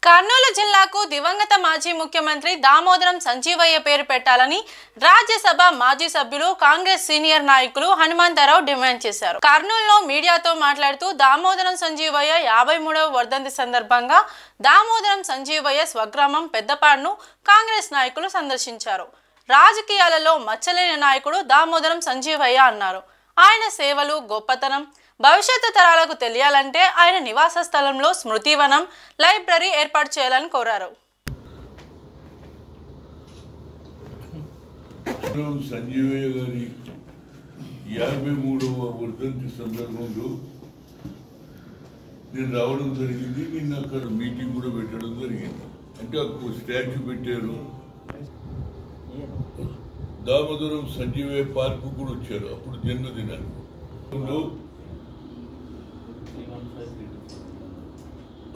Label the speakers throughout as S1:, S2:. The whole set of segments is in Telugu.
S1: కర్నూలు జిల్లాకు దివంగత మాజీ ముఖ్యమంత్రి దామోదరం సంజీవయ్య పేరు పెట్టాలని రాజ్యసభ మాజీ సభ్యులు కాంగ్రెస్ సీనియర్ నాయకులు హనుమంతరావు డిమాండ్ చేశారు. కర్నూలులో మీడియాతో మాట్లాడుతూ దామోదరం సంజీవయ్య 53వ వర్ధంతి సందర్భంగా దామోదరం సంజీవయ్య స్వగ్రామం పెద్దపాడును కాంగ్రెస్ నాయకులు సందర్శించారు. రాజకీయాలలో మచ్చలేని నాయకుడు దామోదరం సంజీవయ్య అన్నారు. ఆయన సేవలు గొప్పతనం భవిష్యత్తు తరాలకు తెలియాలంటే ఆయన నివాస స్థలంలో స్మృతివనం లైబ్రరీ ఏర్పాటు చేయాలని కోరారు.
S2: సంజీవయ్య గారి 53వ వర్ధంతి సందర్భంలో నేను రావడం జరిగింది. నిన్న అక్కడ మీటింగ్ కూడా పెట్టడం జరిగింది. అంటే అక్కడ స్టాచ్యూ పెట్టారు. దామోదరం సంజీవయ్య పార్కు కూడా వచ్చారు. అప్పుడు జన్మదినాన్ని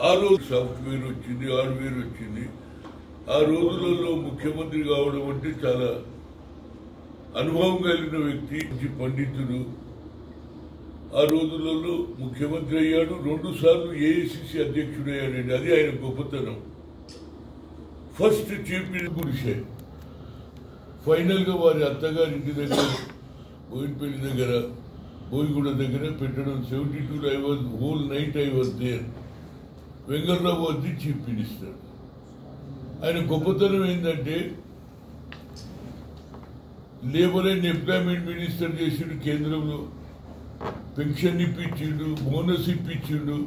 S2: ఆ రోజు సాఫ్ట్వేర్ వచ్చింది, హార్డ్వేర్ వచ్చింది. ఆ రోజులలో ముఖ్యమంత్రి కావడం అంటే చాలా అనుభవం కలిగిన వ్యక్తి, పండితుడు. ఆ రోజులలో ముఖ్యమంత్రి అయ్యాడు. 2 సార్లు ఏఐసిసి అధ్యక్షుడు అయ్యాడండి. అది ఆయన గొప్పతనం. ఫస్ట్ చీఫ్ మినిస్టర్ గుడిసే ఫైనల్ గా వారి అత్తగారి ఇంటి దగ్గర బోయినపల్లి దగ్గర బోయిగూడ దగ్గర పెట్టడం. 72 I was whole night I was there. Venkatrao వచ్చి చీఫ్ మినిస్టర్. ఆయన గొప్పతనం ఏంటంటే లేబర్ అండ్ ఎంప్లాయ్మెంట్ మినిస్టర్ చేసిండు. కేంద్రంలో పెన్షన్ ఇప్పించిండు, బోనస్ ఇప్పించిండు.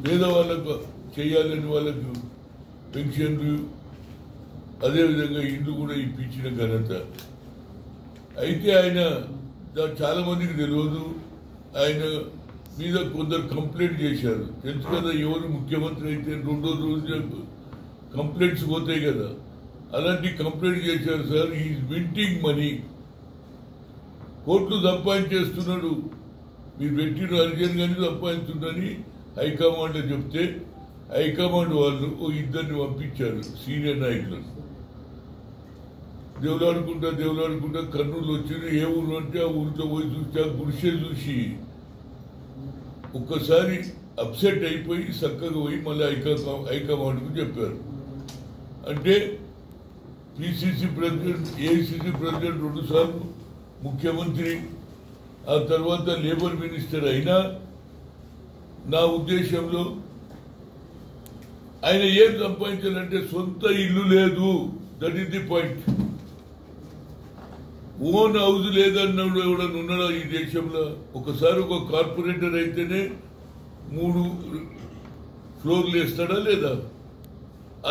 S2: పేదవాళ్ళకు చేయాలని వాళ్ళకు పెన్షన్లు, అదేవిధంగా ఇల్లు కూడా ఇప్పించిన ఘనత. అయితే ఆయన చాలా మందికి తెలియదు. ఆయన మీద కొందరు కంప్లైంట్ చేశారు. తెలుసు కదా, ఎవరు ముఖ్యమంత్రి అయితే 2వ రోజు కంప్లైంట్స్ పోతాయి కదా, అలాంటి కంప్లైంట్ చేశారు. సార్ ఈజ్ వింటింగ్ మనీ, కోట్లు సంపాదించేస్తున్నాడు, మీరు పెట్టిన అర్జెంట్ కానీ సంపాదిస్తుందని హైకమాండ్ చెప్తే హైకమాండ్ వాళ్ళు 2 పంపించారు సీనియర్ నాయకులను. దేవులాడుకుంటా కర్నూలు వచ్చింది. ఏ ఊరు అంటే ఆ ఊరితో పోయి చూస్తే ఆ గుడిసె చూసి ఒక్కసారి అప్సెట్ అయిపోయి చక్కగా పోయి మళ్ళీ హైకమాండ్కు చెప్పారు. అంటే పిసిసి ప్రెసిడెంట్, ఏఐసిసి ప్రెసిడెంట్ 2 సార్లు ముఖ్యమంత్రి, ఆ తర్వాత లేబర్ మినిస్టర్ అయినా నా ఉద్దేశంలో ఆయన ఏం సంపాదించాలంటే సొంత ఇల్లు లేదు. That is the point. Own house లేదన్నాడు ఎవడన్నా ఉన్నాడా ఈ దేశంలో? ఒకసారి ఒక కార్పొరేటర్ అయితేనే 3 ఫ్లోర్లు వేస్తాడా లేదా?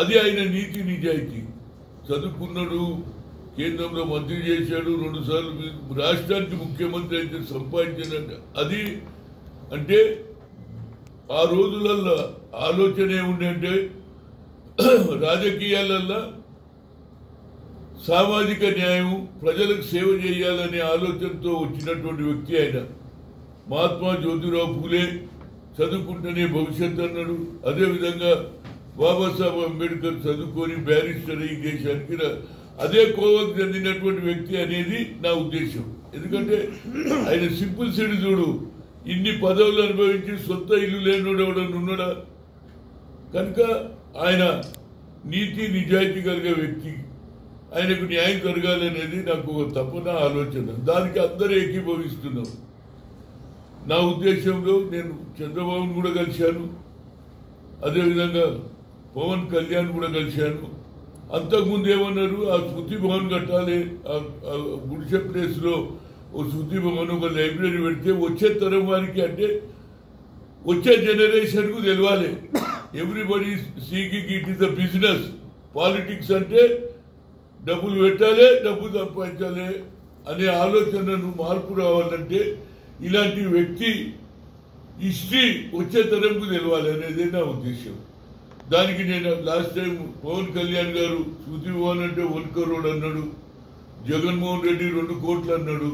S2: అది ఆయన నీతి నిజాయితీ. చదువుకున్నాడు, కేంద్రంలో మంత్రి చేశాడు, 2 సార్లు రాష్ట్రానికి ముఖ్యమంత్రి అయితే సంపాదించాడంట. అది అంటే ఆ రోజులల్లో ఆలోచన ఏముండే అంటే రాజకీయాలల్లో సామాజిక న్యాయం, ప్రజలకు సేవ చేయాలనే ఆలోచనతో వచ్చినటువంటి వ్యక్తి ఆయన. మహాత్మా జ్యోతిరావు పూలే చదువుకుంటేనే భవిష్యత్ అన్నాడు. అదేవిధంగా బాబాసాహెబ్ అంబేద్కర్ చదువుకొని బ్యారిస్టర్ ఈ దేశానికి అదే కోవకు చెందినటువంటి వ్యక్తి అనేది నా ఉద్దేశం. ఎందుకంటే ఆయన సింపుల్ సిటీ చూడు, ఇన్ని పదవులు అనుభవించి సొంత ఇల్లు లేనివాడు ఎవడన్నా ఉన్నాడా? కనుక ఆయన నీతి నిజాయితీ కలిగే వ్యక్తి. ఆయనకు న్యాయం జరగాలనేది నాకు ఒక తపన, ఆలోచన. దానికి అందరూ ఏకీభవిస్తున్నాం. నా ఉద్దేశంలో నేను చంద్రబాబును కూడా కలిశాను, అదేవిధంగా పవన్ కళ్యాణ్ కూడా కలిశాను. అంతకుముందు ఏమన్నారు, ఆ శృతి భవన్ కట్టాలి, ఆ గుడిసె ప్లేస్ లో ఓ శృతి భవన్, ఒక లైబ్రరీ పెడితే వచ్చే తరం వారికి, అంటే వచ్చే జనరేషన్ కు తెలవాలి. Everybody seeking it is the business. Politics అంటే డబ్బులు పెట్టాలి, డబ్బు సంపాదించాలి అనే ఆలోచనను మార్పు రావాలంటే ఇలాంటి వ్యక్తి హిస్టరీ వచ్చే తరంకు తెలవాలి అనేది నా ఉద్దేశం. దానికి నేను లాస్ట్ టైం పవన్ కళ్యాణ్ గారు శృతి భవన్ అంటే 1 crore అన్నాడు, జగన్మోహన్ రెడ్డి 2 కోట్లు అన్నాడు.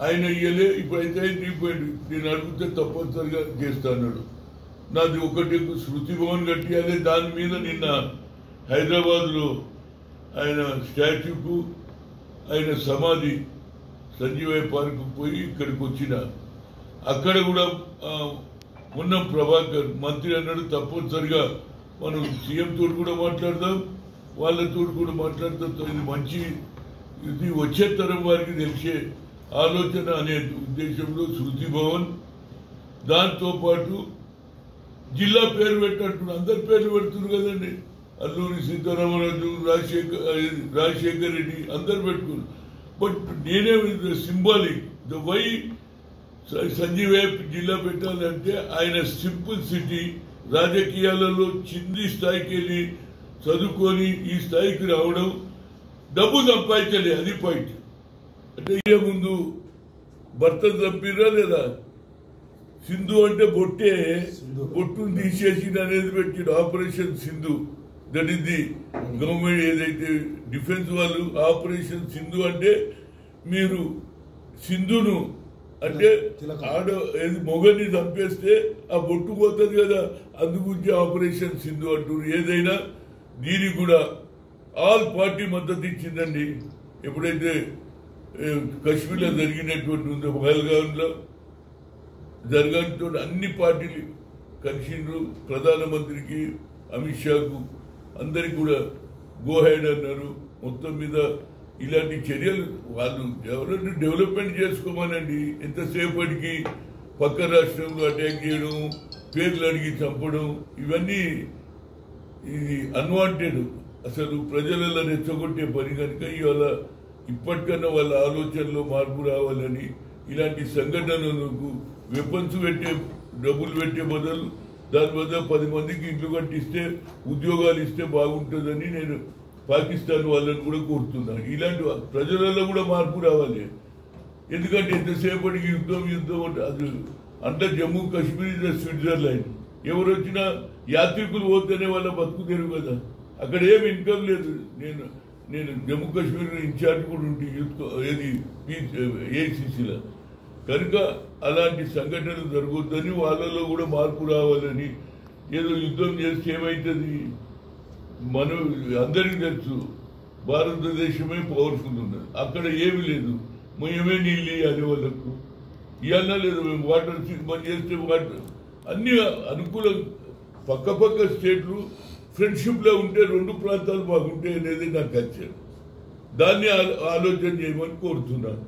S2: ఆయన ఇయ్యలే. ఇప్పుడైతే అయిపోయింది. నేను అడిగితే తప్పనిసరిగా చేస్తా అన్నాడు. నాది ఒకటి శృతి భవన్ కట్టియాలి. దాని మీద నిన్న హైదరాబాద్ లో ఆయన స్టాచ్యూకు, ఆయన సమాధి సంజీవయ్య పార్కు పోయి ఇక్కడికి వచ్చిన, అక్కడ కూడా ఉన్న ప్రభాకర్ మంత్రి అన్నాడు, తప్పనిసరిగా మనం సీఎం తోటి కూడా మాట్లాడదాం, వాళ్ళతో కూడా మాట్లాడతాం. ఇది మంచి, ఇది వచ్చే తరం వారికి తెలిసే ఆలోచన అనే ఉద్దేశంలో శృతి భవన్, దాంతో పాటు జిల్లా పేరు పెట్టంటున్నారు. అందరి పేర్లు పెడుతున్నారు కదండి, అల్లూరి సీతారామరాజు, రాజశేఖర్ రెడ్డి అందరు పెట్టుకున్నారు. బట్ నేనే సింబాలిక్ ద వై సంజీవయ్య జిల్లా పెట్టాలంటే ఆయన సింపుల్ సిటీ, రాజకీయాలలో చిన్ని స్థాయికి వెళ్ళి చదువుకొని ఈ స్థాయికి రావడం, డబ్బు సంపాదించలే, అది పాయింట్. అంటే ముందు భర్త చంపిరా లేదా, సింధు అంటే బొట్టే, బొట్టును తీసేసి అనేది పెట్టిన operation Sindhu. That is the government ఏదైతే డిఫెన్స్ వాళ్ళు ఆపరేషన్ సింధు అంటే, మీరు సింధును అంటే ఆడ మొగని చంపేస్తే ఆ బొట్టు పోతుంది కదా, అందుగురించి ఆపరేషన్ సింధు అంటారు. ఏదైనా దీనికి కూడా ఆల్ పార్టీ మద్దతు ఇచ్చిందండి. ఎప్పుడైతే కశ్మీర్లో జరిగినటువంటి ఉందో, పహల్గామ్లో జరగడంతో అన్ని పార్టీలు కలిసిండ్రు. ప్రధానమంత్రికి, అమిత్ షాకు అందరికి కూడా గో హెడ్ అన్నారు. మొత్తం మీద ఇలాంటి చర్యలు వాళ్ళు ఎవరైనా డెవలప్మెంట్ చేసుకోమనండి. ఎంతసేపటికి పక్క రాష్ట్రంలో అటాక్ చేయడం, పేర్లు అడిగి చంపడం, ఇవన్నీ ఇది అన్వాంటెడ్, అసలు ప్రజలలో రెచ్చగొట్టే పని. కనుక ఇవాళ ఇప్పటికన్నా వాళ్ళ ఆలోచనలో మార్పు రావాలని ఇలాంటి సంఘటనలకు వెపన్స్ పెట్టే, డబ్బులు పెట్టే బదులు దాని వల్ల 10 మందికి ఇల్లు కట్టిస్తే, ఉద్యోగాలు ఇస్తే బాగుంటుందని నేను పాకిస్తాన్ వాళ్ళని కూడా కోరుతున్నాను. ఇలాంటి ప్రజలలో కూడా మార్పు రావాలి. ఎందుకంటే ఎంతసేపటికి యుద్ధం అంటే అది అంటే జమ్మూ కాశ్మీర్ స్విట్జర్లాండ్, ఎవరు వచ్చినా యాత్రికులు పోతేనే వాళ్ళ బతుకు తెరుగు కదా, అక్కడ ఏమి ఇన్కమ్ లేదు. నేను జమ్మూ కాశ్మీర్ ఇన్ఛార్జ్ కూడా ఉంటే ఏది ఏఐసిసిలో. కనుక అలాంటి సంఘటనలు జరగొద్దని, వాళ్ళలో కూడా మార్పు రావాలని. ఏదో యుద్ధం చేస్తే ఏమవుతుంది, మనం అందరికీ తెలుసు భారతదేశమే పవర్ఫుల్ ఉన్నది, అక్కడ ఏమి లేదు. మేమే నీళ్ళు ఇవ్వాలి వాళ్ళకు, ఇవన్నా లేదు. మేము వాటర్ మనం చేస్తే వాటర్ అన్ని అనుకూలం. పక్క స్టేట్లు ఫ్రెండ్షిప్లో ఉంటే 2 ప్రాంతాలు బాగుంటాయి అనేది నా కల్చర్. దాన్ని ఆలోచన చేయమని కోరుతున్నాను.